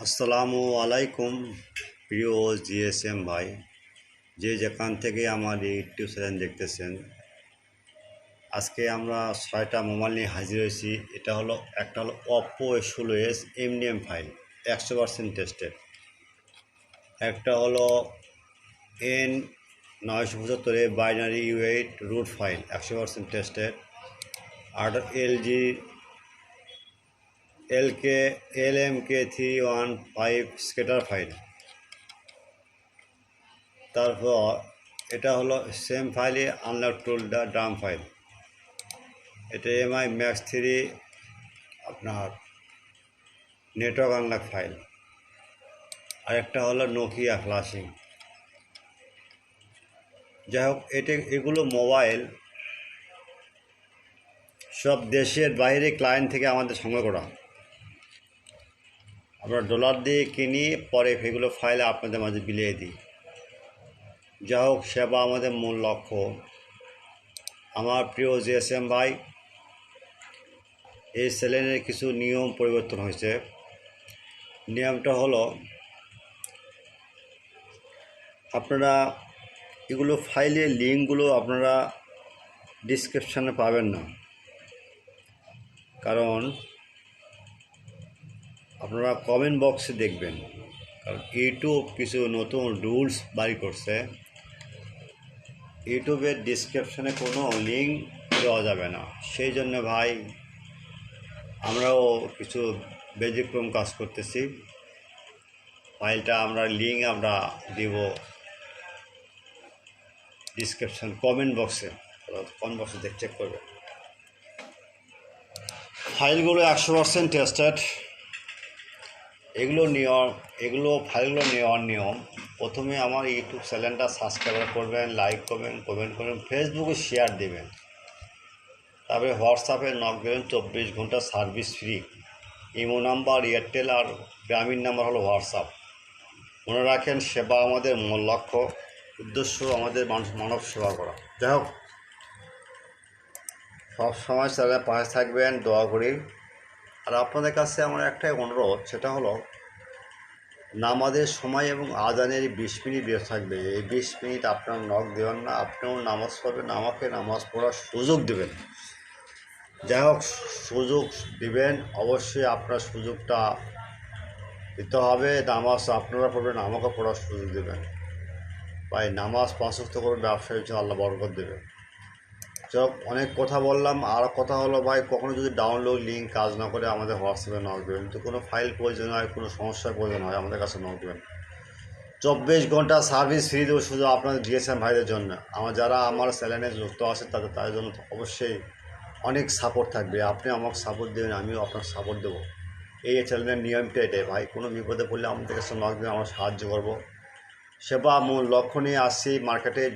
আসসালামু আলাইকুম প্রিয় জিএসএম ভাই, যে যেখান থেকে আমার এই ইউটিউব চ্যানেল দেখতেছেন। আজকে আমরা 6টা মোবাইল নিয়ে হাজির হয়েছি। এটা হলো একটা হলো Oppo A16s MDM file 100% tested, একটা হলো N975 binary U eight root file 100% tested, আর এলজি LMK315 স্কেটার ফাইল। তারপর এটা হলো সেম ফাইলে আনলক টুল ড্রাম ফাইল। এটা MI ম্যাক্স 3 আপনার নেটওয়ার্ক আনলক ফাইল। আর একটা হলো নোকিয়া ফ্লাশিং। যাই হোক, এগুলো মোবাইল সব দেশের বাইরে ক্লায়েন্ট থেকে আমাদের সংগ্রহ করা। আমরা ডলার দিয়ে কিনি, পরে সেগুলো ফাইল আপনাদের মাঝে বিলিয়ে দিই। যাই হোক, সেবা আমাদের মূল লক্ষ্য। আমার প্রিয় জিএসএম ভাই, এই চ্যানেলের কিছু নিয়ম পরিবর্তন হয়েছে। নিয়মটা হলো, আপনারা এগুলো ফাইলের লিঙ্কগুলো আপনারা ডিসক্রিপশানে পাবেন না, কারণ আপনারা কমেন্ট বক্সে দেখবেন। কারণ ইউটিউব কিছু নতুন রুলস বাড়ি করছে। ইউটিউবের ডিসক্রিপশানে কোনো লিঙ্ক দেওয়া যাবে না। সেই জন্য ভাই, আমরাও কিছু ব্যতিক্রম কাজ করতেছি। ফাইলটা আমরা লিঙ্ক আমরা দিব ডিসক্রিপশান কমেন্ট বক্সে চেক করবে। ফাইলগুলো 100% টেস্টেড। ফাইলগুলো নেওয়ার নিয়ম, প্রথমে আমার ইউটিউব চ্যানেলটা সাবস্ক্রাইব করবেন, লাইক করবেন, কমেন্ট করবেন, ফেসবুকে শেয়ার দেবেন, তারপরে হোয়াটসঅ্যাপে নক দেবেন। 24 ঘন্টা service free. Imo number Airtel আর গ্রামীণ নাম্বার হলো হোয়াটসঅ্যাপ। মনে রাখেন, সেবা আমাদের মূল লক্ষ্য, উদ্দেশ্য আমাদের মানব সেবা করা। যাই হোক, সবসময় চ্যানেলের পাশে থাকবেন, দোয়া করি। আর আপনাদের কাছে আমার একটাই অনুরোধ, সেটা হলো নামাজের সময় এবং আজানের 20 মিনিট বের থাকবে। এই 20 মিনিট আপনার নখ দেবেন না, আপনিও নামাজ পড়বেন, আমাকে নামাজ পড়ার সুযোগ দেবেন। যাই হোক, সুযোগ দিবেন, অবশ্যই আপনার সুযোগটা দিতে হবে। নামাজ আপনারা পড়বেন, আমাকে পড়ার সুযোগ দেবেন ভাই। নামাজ 5 ওয়াক্ত করবেন, ব্যবসায় হচ্ছে আল্লাহ বরকত দেবেন। যাই হোক, অনেক কথা বললাম। আর কথা হলো ভাই, কখনো যদি ডাউনলোড লিঙ্ক কাজ না করে আমাদের হোয়াটসঅ্যাপে নক দেবেন। তো কোনো ফাইল প্রয়োজন হয়, কোনো সমস্যার প্রয়োজন হয়, আমাদের কাছে নক দেবেন। 24 ঘন্টা সার্ভিস ফ্রি দেবো শুধু আপনাদের জিএসএম ভাইদের জন্য। যারা আমার চ্যানেলে যুক্ত আছে তাদের জন্য অবশ্যই অনেক সাপোর্ট থাকবে। আপনি আমাকে সাপোর্ট দেবেন, আমিও আপনাকে সাপোর্ট দেবো। এই চ্যানেলের নিয়মটা এটাই ভাই। কোনো বিপদে পড়লে আমাদের কাছে নক দেবেন, আমরা সাহায্য করবো। সেবা মূল লক্ষ্য নিয়ে আসছি মার্কেটে।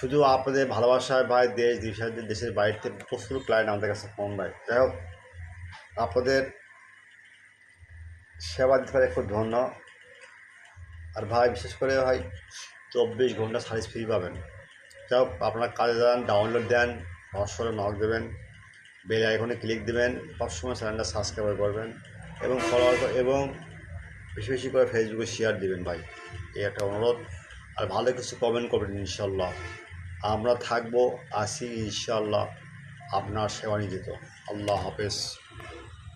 শুধু আপনাদের ভালোবাসায় ভাই, দেশের বাইরে প্রচুর ক্লায়েন্ট আমাদের কাছে ফোন দেয়। যাই হোক, আপনাদের সেবা দিতে পারে খুব ধন্য। আর ভাই, বিশেষ করে ভাই 24 ঘন্টা সার্ভিস ফ্রি পাবেন। যাই হোক, আপনারা কাজে যান, ডাউনলোড দেন, হোয়াটসঅ্যাপে নক দেবেন, বেল আইকনে ক্লিক দেবেন, সবসময় চ্যানেলটা সাবস্ক্রাইব করবেন এবং ফলোয়ার এবং বেশি বেশি করে ফেসবুকে শেয়ার দেবেন ভাই। এই একটা অনুরোধ। আর ভালো কিছু কমেন্ট করবেন, ইনশাল্লাহ আমরা থাকবো, আসি ইনশাল্লাহ আপনার সেবা নিয়োজিত। আল্লাহ হাফেজ।